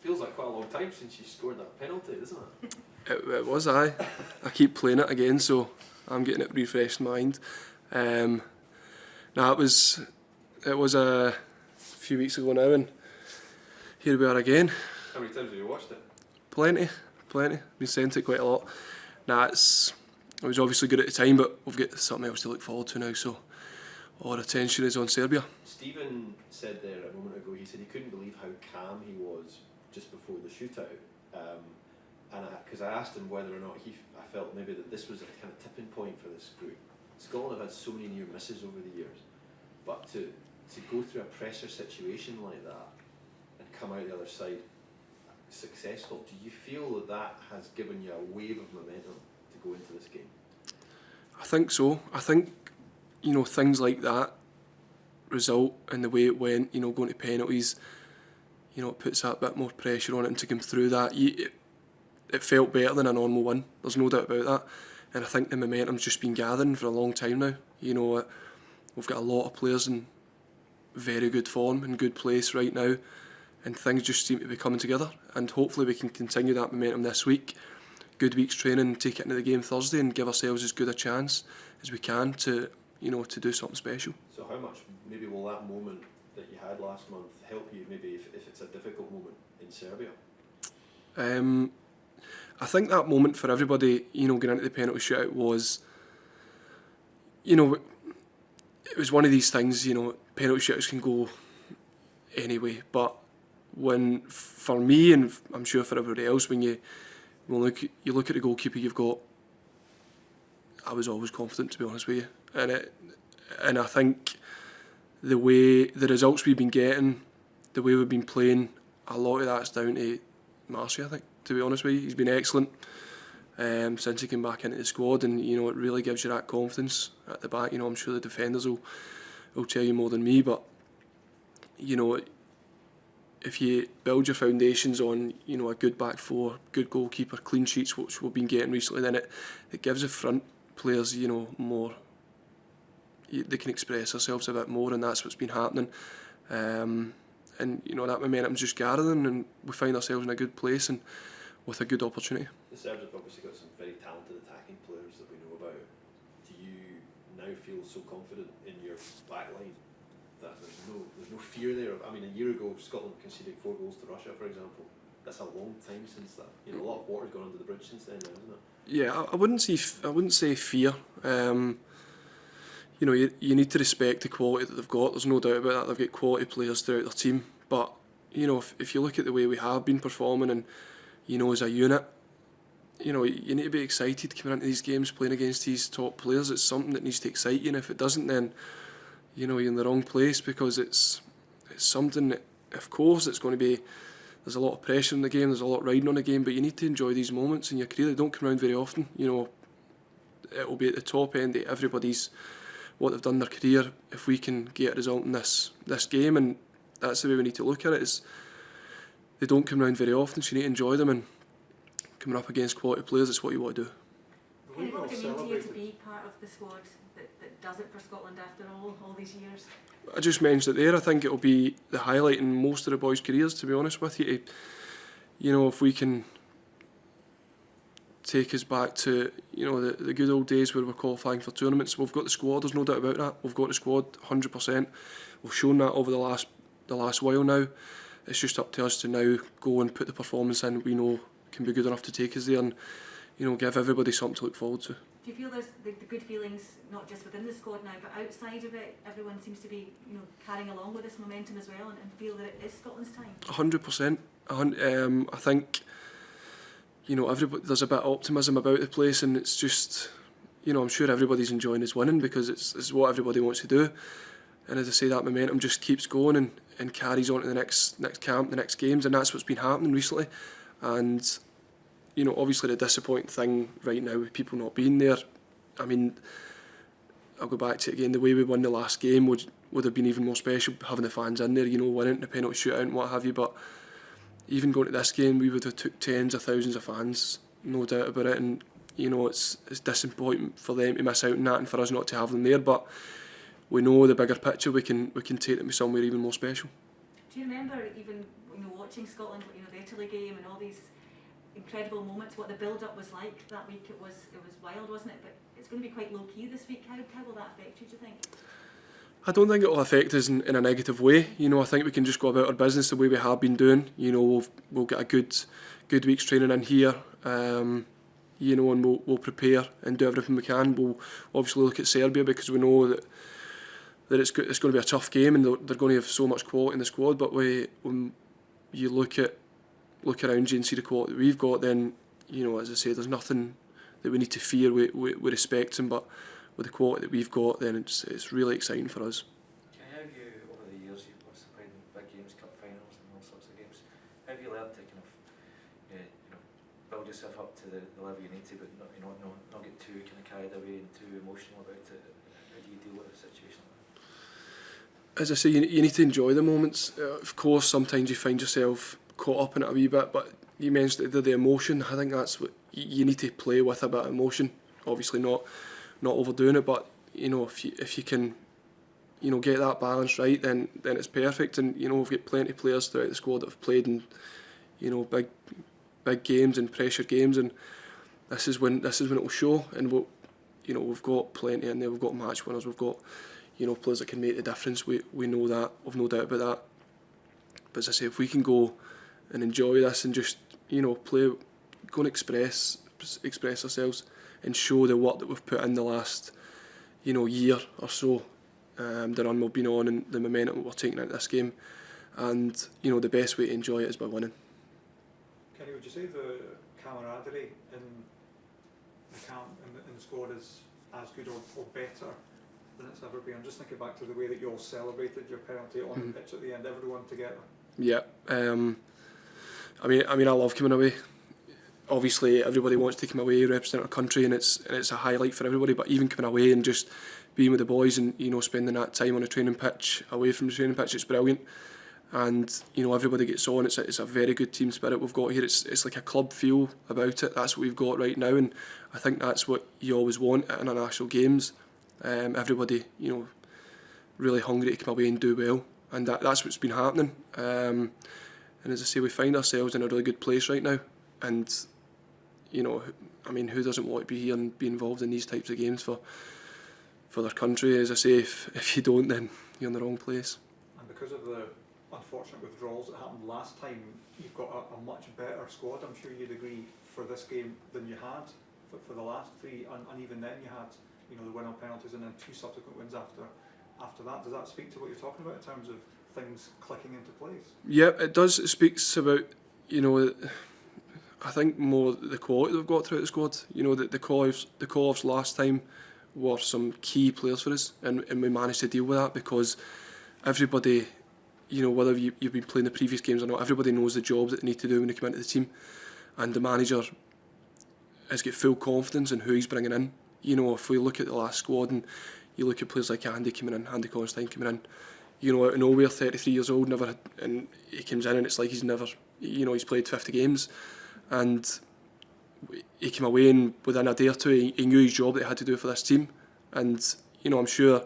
Feels like quite a long time since you scored that penalty, doesn't it? It was, I keep playing it again, so I'm getting it refreshed in mind. It was a few weeks ago now, and here we are again. How many times have you watched it? Plenty. Been sent it quite a lot. It was obviously good at the time, but we've got something else to look forward to now, so all our attention is on Serbia. Stephen said there a moment ago, he said he couldn't believe how calm he was just before the shootout. Because I asked him whether or not I felt maybe that this was a kind of tipping point for this group. Scotland have had so many near misses over the years, but to go through a pressure situation like that and come out the other side successful, do you feel that has given you a wave of momentum to go into this game? I think so. I think, things like that result and the way it went, going to penalties, it puts that bit more pressure on it, and to come through that, it felt better than a normal win. There's no doubt about that. And I think the momentum's just been gathering for a long time now. We've got a lot of players in very good form and good place right now, and things just seem to be coming together. And hopefully we can continue that momentum this week. Good week's training, take it into the game Thursday, and give ourselves as good a chance as we can to do something special. So how much maybe will that moment that you had last month help you, maybe if it's a difficult moment in Serbia? I think that moment for everybody, going into the penalty shootout was, it was one of these things, penalty shootouts can go anyway, but for me, and I'm sure for everybody else, when you look at the goalkeeper you've got, I was always confident, to be honest with you, and I think the results we've been getting, the way we've been playing, a lot of that's down to Marcy, I think, to be honest with you. He's been excellent since he came back into the squad, and it really gives you that confidence at the back. I'm sure the defenders will tell you more than me, but if you build your foundations on a good back four, good goalkeeper, clean sheets, which we've been getting recently, then it gives the front players more. They can express themselves a bit more, and that's what's been happening. And that momentum's just gathering, and we find ourselves in a good place and with a good opportunity. The Serbs have obviously got some very talented attacking players that we know about. Do you now feel so confident in your back line that there's no fear there? I mean, a year ago Scotland conceded 4 goals to Russia, for example. That's a long time since that. A lot of water's gone under the bridge since then, now, isn't it? Yeah, I wouldn't say fear. You need to respect the quality that they've got. There's no doubt about that. They've got quality players throughout their team. But if you look at the way we have been performing, and as a unit, you need to be excited coming into these games, playing against these top players. It's something that needs to excite you, and if it doesn't, then you're in the wrong place, because it's something that, of course, it's going to be. There's a lot of pressure in the game. There's a lot riding on the game, but you need to enjoy these moments in your career. They don't come around very often. It'll be at the top end of everybody's what they've done in their career if we can get a result in this game, and that's the way we need to look at it. Is they don't come around very often, so you need to enjoy them, and coming up against quality players, it's what you want to do. And what would it mean to you to be part of the squad that does it for Scotland after all these years? I just mentioned it there. I think it'll be the highlight in most of the boys' careers, to be honest with you. If we can take us back to the good old days where we're qualifying for tournaments. We've got the squad, there's no doubt about that. We've got the squad 100%. We've shown that over the last while now. It's just up to us to now go and put the performance in we know can be good enough to take us there, and give everybody something to look forward to. Do you feel there's the good feelings not just within the squad now, but outside of it, everyone seems to be carrying along with this momentum as well, and feel that it is Scotland's time? 100%. I think everybody, there's a bit of optimism about the place, and it's just I'm sure everybody's enjoying us winning, because it's what everybody wants to do. And as I say, that momentum just keeps going and carries on to the next camp, the next games, and that's what's been happening recently. And obviously the disappointing thing right now with people not being there, I mean, I'll go back to it again, the way we won the last game would have been even more special, having the fans in there, winning the penalty shootout and what have you. But even going to this game, we would have took tens of thousands of fans, no doubt about it, and it's disappointing for them to miss out on that and for us not to have them there, but we know the bigger picture, we can take them to somewhere even more special. Do you remember even watching Scotland, the Italy game and all these incredible moments, what the build-up was like that week? It was wild, wasn't it? But it's going to be quite low-key this week. How will that affect you, do you think? I don't think it will affect us in a negative way. I think we can just go about our business the way we have been doing. We'll get a good week's training in here, and we'll prepare and do everything we can. We'll obviously look at Serbia because we know that it's going to be a tough game and they're going to have so much quality in the squad. But when you look around you and see the quality that we've got, then as I say, there's nothing that we need to fear. We respect them, but with the quality that we've got, then it's really exciting for us. Can I have you, over the years, you've obviously played in big games, cup finals and all sorts of games, have you learned to kind of build yourself up to the level you need to, but not get too kind of carried away and too emotional about it? How do you deal with a situation like that? As I say, you need to enjoy the moments. Of course, sometimes you find yourself caught up in it a wee bit, but you mentioned the emotion. I think that's what you need to play with, a bit of emotion. Obviously not overdoing it, but if you can get that balance right, then it's perfect. And we've got plenty of players throughout the squad that have played in big games and pressure games, and this is when it will show. And we've got plenty in there. We've got match winners. We've got players that can make the difference. We know that. We've no doubt about that. But as I say, if we can go and enjoy this and just play, go and express ourselves and show the work that we've put in the last year or so, the run we've been on and the momentum we're taking into this game, and the best way to enjoy it is by winning. Kenny, would you say the camaraderie in the camp in the squad is as good or better than it's ever been? I'm just thinking back to the way that you all celebrated your penalty on the pitch at the end, everyone together. Yeah, I mean I love coming away. Obviously, everybody wants to come away, represent our country, and it's a highlight for everybody. But even coming away and just being with the boys and spending that time on a training pitch, away from the training pitch, it's brilliant. And everybody gets on. It's a very good team spirit we've got here. It's like a club feel about it. That's what we've got right now, and I think that's what you always want at international games. Everybody, really hungry to come away and do well, and that's what's been happening. And as I say, we find ourselves in a really good place right now, and who doesn't want to be here and be involved in these types of games for their country? As I say, if you don't, then you're in the wrong place. And because of the unfortunate withdrawals that happened last time, you've got a much better squad, I'm sure you'd agree, for this game than you had for the last three, and even then you had the win on penalties and then 2 subsequent wins after that. Does that speak to what you're talking about in terms of things clicking into place? Yeah, it does. It speaks about I think more the quality we've got throughout the squad. The call-offs last time were some key players for us, and we managed to deal with that because everybody, whether you've been playing the previous games or not, everybody knows the job that they need to do when they come into the team, and the manager has got full confidence in who he's bringing in. If we look at the last squad and you look at players like Andy Constantine coming in, out of nowhere, 33 years old, and he comes in and it's like he's never, he's played 50 games. And he came away and within a day or two he knew his job that he had to do for this team. And I'm sure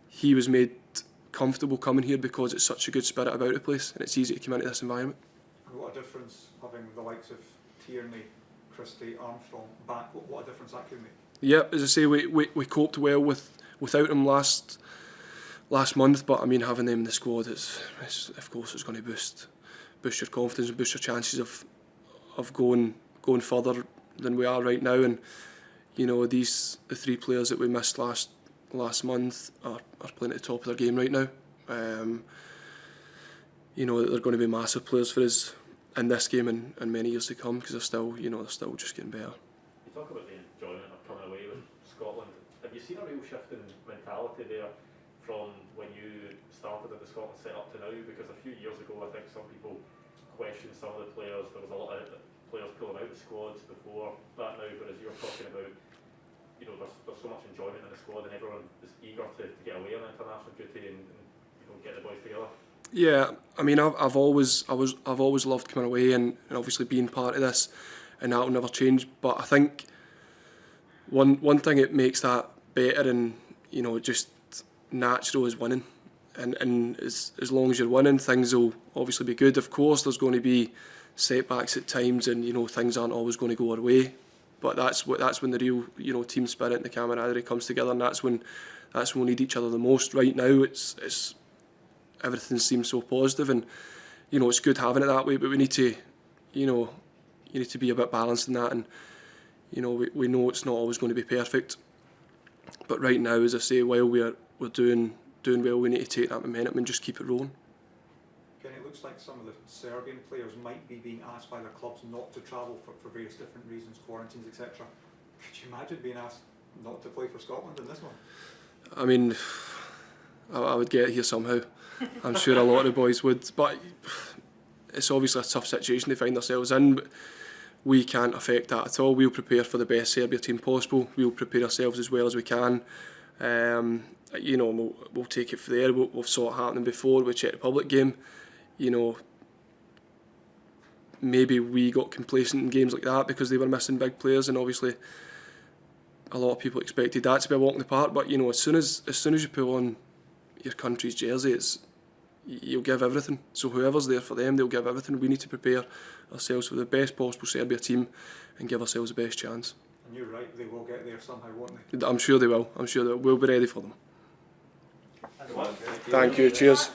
he was made comfortable coming here because it's such a good spirit about the place and it's easy to come into this environment. And what a difference having the likes of Tierney, Christie, Armstrong back, what a difference that could make. Yeah, as I say, we coped well without him last month, but having them in the squad, it's of course it's going to boost your confidence and boost your chances of going further than we are right now. And the 3 players that we missed last month are playing at the top of their game right now. They're going to be massive players for us in this game and many years to come because they're still just getting better. You talk about the enjoyment of coming away with Scotland. Have you seen a real shift in mentality there from when you started at the Scotland set up to now? Because a few years ago I think some people questioned some of the players. There was a lot of players pulling out the squads before that now, whereas you're talking about, there's so much enjoyment in the squad and everyone is eager to get away on international duty and get the boys together. Yeah, I've always loved coming away and obviously being part of this, and that will never change. But I think one thing that makes that better and just natural is winning. and as long as you're winning, things will obviously be good. Of course, there's going to be setbacks at times, and things aren't always going to go our way. But that's when the real team spirit and the camaraderie comes together, and that's when we need each other the most. Right now, it's everything seems so positive, and it's good having it that way. But we need to you need to be a bit balanced in that, and we know it's not always going to be perfect. But right now, as I say, while we're doing well, we need to take that momentum and just keep it rolling. Again, it looks like some of the Serbian players might be being asked by their clubs not to travel for various different reasons, quarantines, etc. Could you imagine being asked not to play for Scotland in this one? I mean, I would get here somehow. I'm sure a lot of the boys would, but it's obviously a tough situation to find ourselves in. But we can't affect that at all. We'll prepare for the best Serbia team possible. We'll prepare ourselves as well as we can. We'll take it from there. We've saw it happening before with the Czech Republic game. Maybe we got complacent in games like that because they were missing big players, and obviously a lot of people expected that to be a walk in the park. But as soon as you pull on your country's jersey, you'll give everything. So whoever's there for them, they'll give everything. We need to prepare ourselves for the best possible Serbia team and give ourselves the best chance. And you're right, they will get there somehow, won't they? I'm sure they will. We'll be ready for them. Thank you. Cheers.